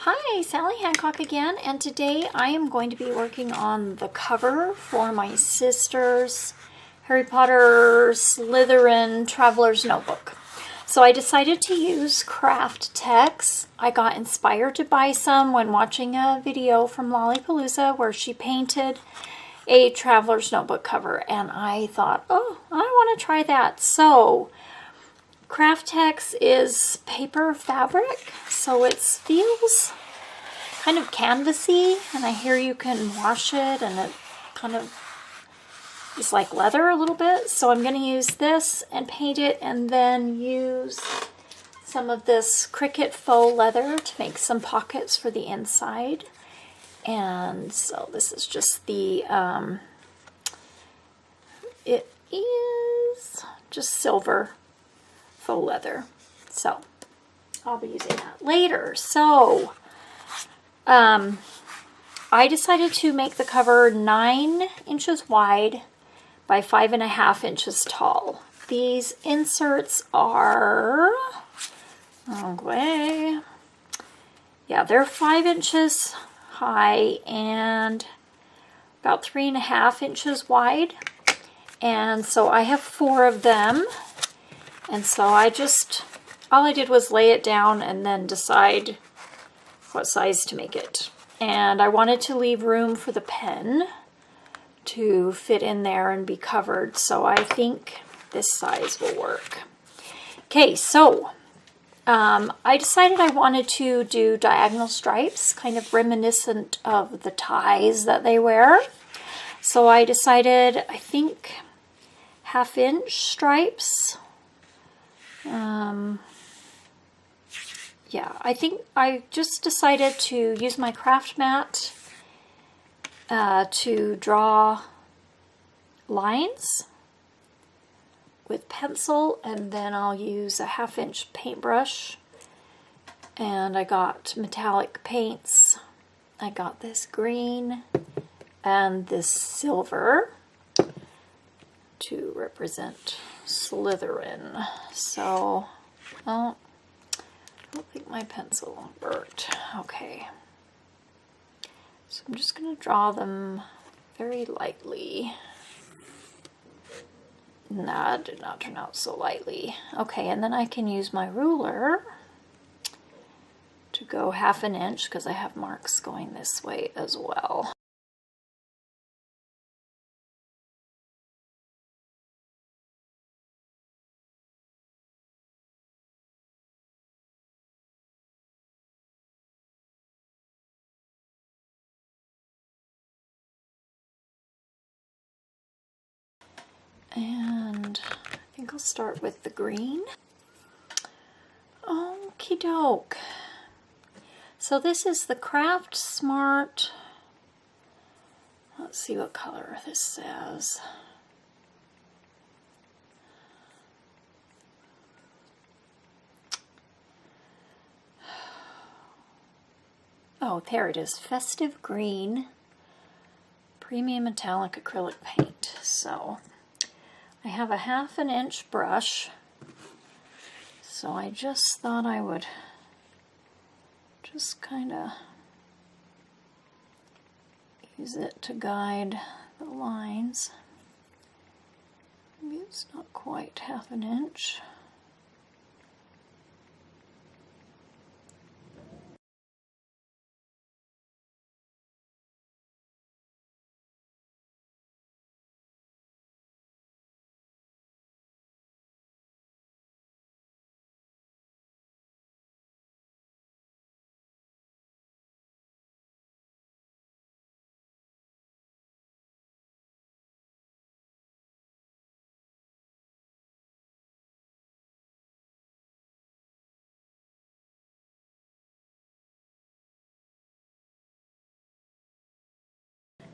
Hi, Sally Hancock again, and today I am going to be working on the cover for my sister's Harry Potter Slytherin Traveler's Notebook. So I decided to use Kraft Tex. I got inspired to buy some when watching a video from Lollapalooza where she painted a Traveler's Notebook cover, and I thought, oh, I want to try that. So Kraft Tex is paper fabric, so it feels kind of canvasy, and I hear you can wash it and it kind of is like leather a little bit. So I'm going to use this and paint it, and then use some of this Cricut faux leather to make some pockets for the inside. And so this is just the, it is just silver faux leather. So I'll be using that later. So I decided to make the cover 9 inches wide by 5.5 inches tall. These inserts are, okay, yeah, they're 5 inches high and about 3.5 inches wide. And so I have 4 of them. And so all I did was lay it down and then decide what size to make it. And I wanted to leave room for the pen to fit in there and be covered. So I think this size will work. Okay, so I decided I wanted to do diagonal stripes, kind of reminiscent of the ties that they wear. So I decided, I think, 1/2 inch stripes. Yeah, I think I just decided to use my craft mat to draw lines with pencil, and then I'll use a 1/2 inch paintbrush. And I got metallic paints. I got this green and this silver to represent Slytherin. So, oh, I don't think my pencil burnt. Okay. So I'm just going to draw them very lightly. Nah, it did not turn out so lightly. Okay, and then I can use my ruler to go 1/2 inch because I have marks going this way as well. And I think I'll start with the green. Okie doke. So this is the Craft Smart. Let's see what color this says. Oh, there it is. Festive Green. Premium Metallic Acrylic Paint. So I have a 1/2 inch brush, so I just thought I would just kind of use it to guide the lines. Maybe it's not quite 1/2 inch.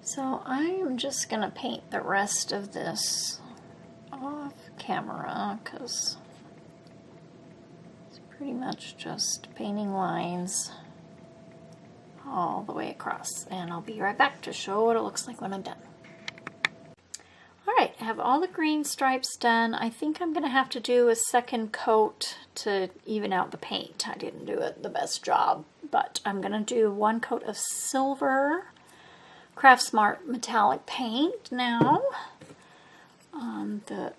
So I'm just going to paint the rest of this off camera because it's pretty much just painting lines all the way across. And I'll be right back to show what it looks like when I'm done. Alright, I have all the green stripes done. I think I'm going to have to do a second coat to even out the paint. I didn't do it the best job but I'm going to do 1 coat of silver Kraft Smart metallic paint now on the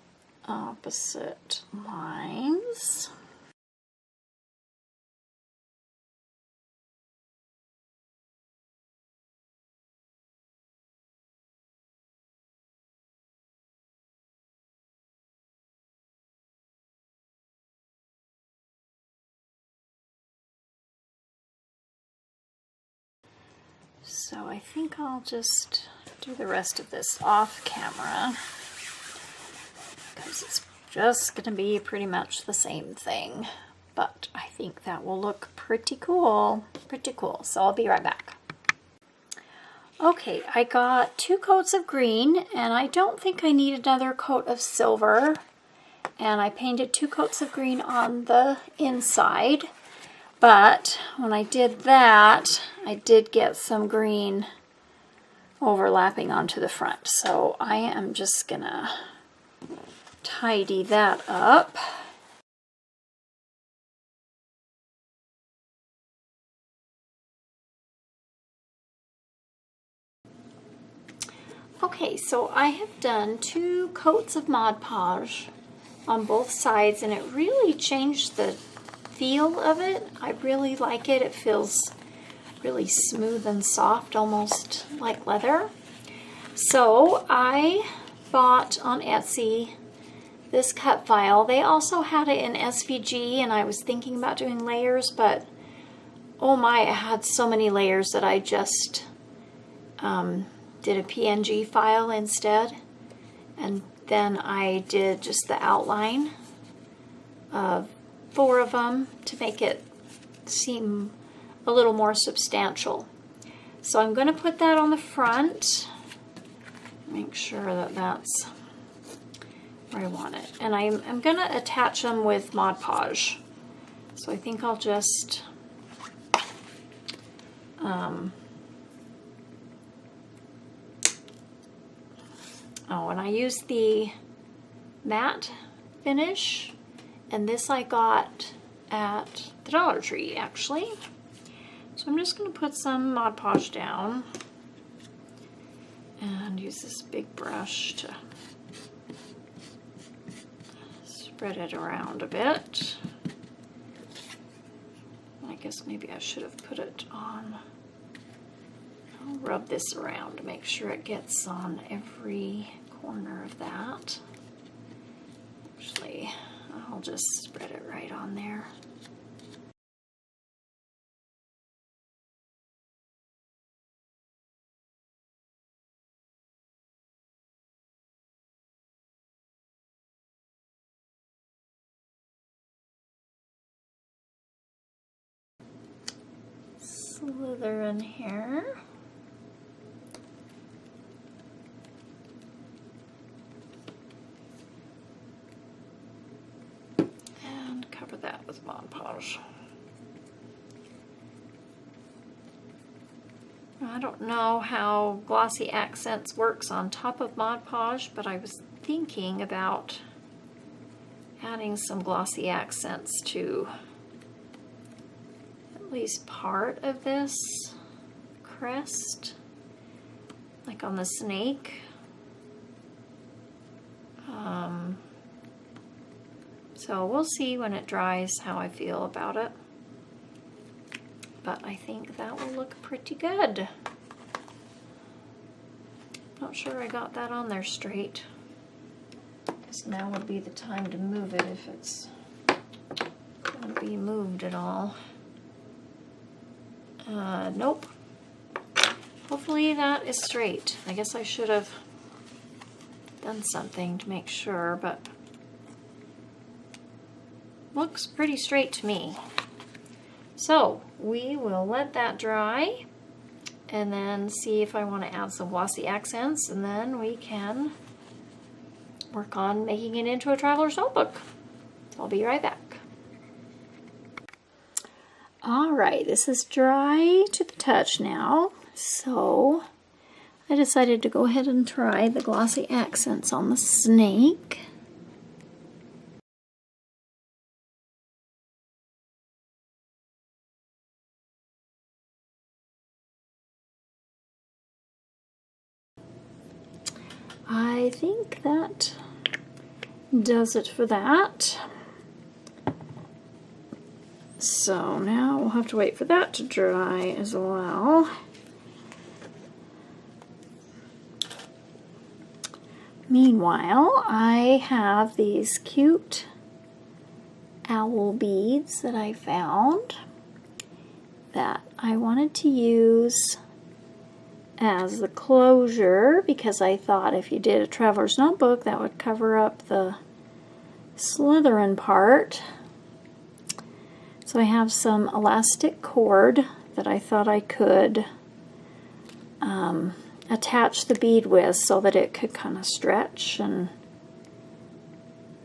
opposite lines. So I think I'll just do the rest of this off camera because it's just going to be pretty much the same thing. But I think that will look pretty cool. Pretty cool. So I'll be right back. Okay, I got 2 coats of green, and I don't think I need another coat of silver. And I painted 2 coats of green on the inside. But when I did that, I did get some green overlapping onto the front. So I am just gonna tidy that up. Okay, so I have done 2 coats of Mod Podge on both sides, and it really changed the feel of it. I really like it. It feels really smooth and soft, almost like leather. So I bought on Etsy this cut file. They also had it in SVG, and I was thinking about doing layers, but oh my, it had so many layers that I just did a PNG file instead. And then I did just the outline of 4 of them to make it seem a little more substantial. So I'm going to put that on the front. Make sure that that's where I want it. And I'm going to attach them with Mod Podge. So I think I'll just oh, and I used the matte finish, and this I got at the Dollar Tree actually. So I'm just going to put some Mod Podge down and use this big brush to spread it around a bit. I guess maybe I should have put it on. I'll rub this around to make sure it gets on every corner of that. Actually, I'll just spread it right on there. Slytherin here. And cover that with Mod Podge. I don't know how Glossy Accents works on top of Mod Podge, but I was thinking about adding some Glossy Accents to at least part of this crest, like on the snake. So we'll see when it dries how I feel about it. But I think that will look pretty good. Not sure I got that on there straight. Guess now would be the time to move it if it's going to be moved at all. Nope. Hopefully that is straight. I guess I should have done something to make sure, but looks pretty straight to me. So we will let that dry and then see if I want to add some glossy accents, and then we can work on making it into a traveler's notebook. I'll be right back. All right, this is dry to the touch now, so I decided to go ahead and try the glossy accents on the snake. I think that does it for that. So now we'll have to wait for that to dry as well. Meanwhile, I have these cute owl beads that I found that I wanted to use as the closure, because I thought if you did a traveler's notebook that would cover up the Slytherin part. So I have some elastic cord that I thought I could attach the bead with so that it could kind of stretch and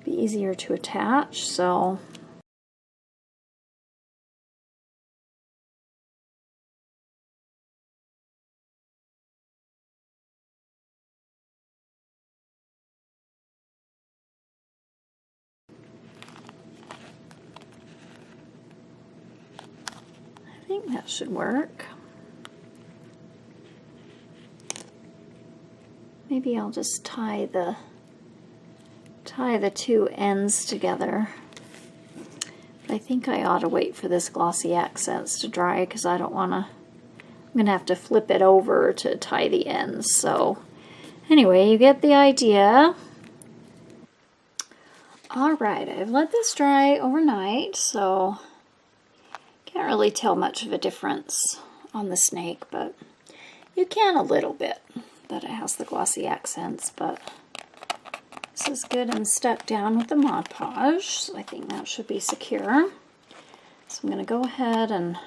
be easier to attach. So I think that should work. Maybe I'll just tie the two ends together. But I think I ought to wait for this glossy accents to dry because I don't want to. I'm going to have to flip it over to tie the ends. So anyway, you get the idea. Alright, I've let this dry overnight, so can't really tell much of a difference on the snake, but you can a little bit that it has the glossy accents, but this is good and stuck down with the Mod Podge, so I think that should be secure. So I'm going to go ahead and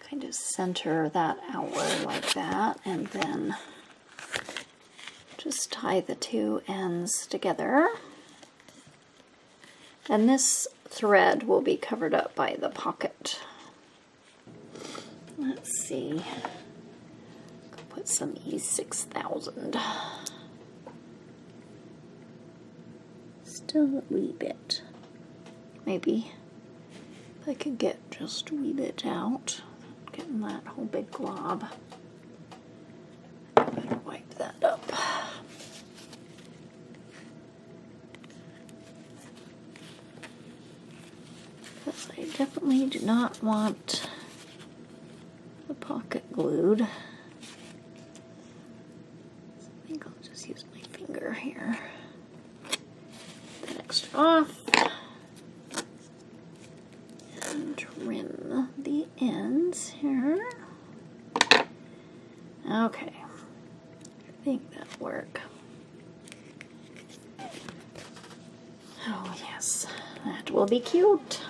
kind of center that outward like that, and then just tie the two ends together. And this thread will be covered up by the pocket. Let's see. Put some E6000. Still a wee bit. Maybe if I could get just a wee bit out. Getting that whole big glob. I better wipe that up. Because I definitely do not want the pocket glued. I think I'll just use my finger here. Get that extra off. And trim the ends here. Okay. I think that'll work. Oh yes, that will be cute.